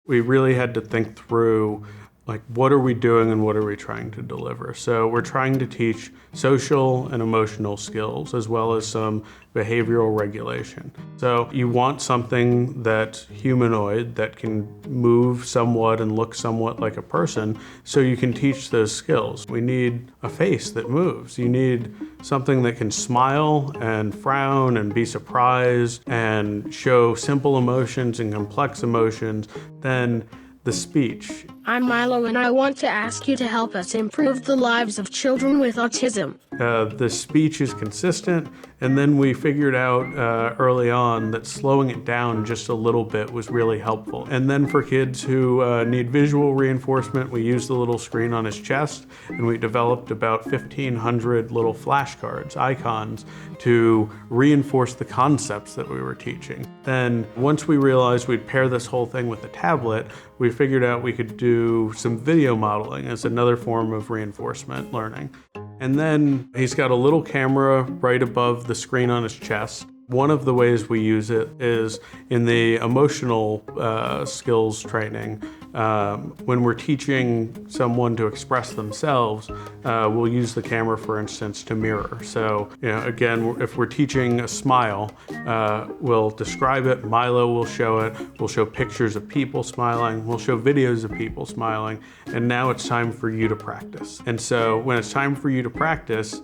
We really had to think through, like, what are we doing and what are we trying to deliver? So we're trying to teach social and emotional skills as well as some behavioral regulation. So you want something that's humanoid, that can move somewhat and look somewhat like a person, so you can teach those skills. We need a face that moves. You need something that can smile and frown and be surprised and show simple emotions and complex emotions. Then the speech. I'm Milo and I want to ask you to help us improve the lives of children with autism. The speech is consistent, and then we figured out early on that slowing it down just a little bit was really helpful. And then for kids who need visual reinforcement, we used the little screen on his chest, and we developed about 1,500 little flashcards, icons, to reinforce the concepts that we were teaching. Then once we realized we'd pair this whole thing with a tablet, we figured out we could do some video modeling as another form of reinforcement learning. And then he's got a little camera right above the screen on his chest. One of the ways we use it is in the emotional skills training. When we're teaching someone to express themselves, we'll use the camera, for instance, to mirror. So, again, if we're teaching a smile, we'll describe it, Milo will show it, we'll show pictures of people smiling, we'll show videos of people smiling, and now it's time for you to practice. And so when it's time for you to practice,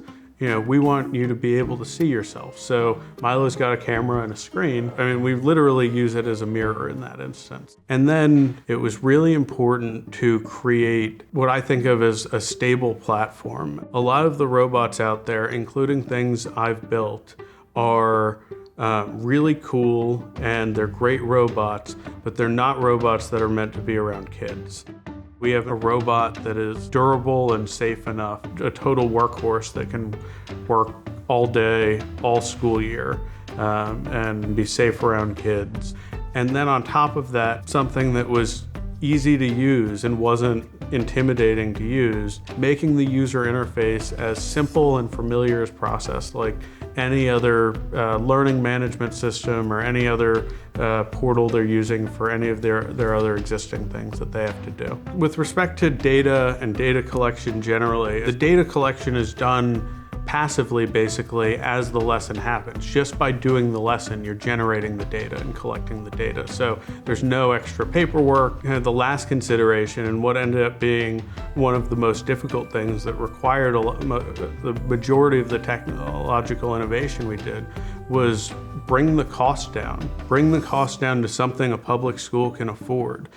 we want you to be able to see yourself. So Milo's got a camera and a screen. I mean, we literally use it as a mirror in that instance. And then it was really important to create what I think of as a stable platform. A lot of the robots out there, including things I've built, are really cool and they're great robots, but they're not robots that are meant to be around kids. We have a robot that is durable and safe enough, a total workhorse that can work all day, all school year, and be safe around kids. And then on top of that, something that was easy to use and wasn't intimidating to use, making the user interface as simple and familiar as processed, like any other learning management system or any other portal they're using for any of their other existing things that they have to do. With respect to data and data collection generally, the data collection is done passively, basically, as the lesson happens. Just by doing the lesson, you're generating the data and collecting the data. So there's no extra paperwork. The last consideration, and what ended up being one of the most difficult things that required the majority of the technological innovation we did, was bring the cost down. Bring the cost down to something a public school can afford.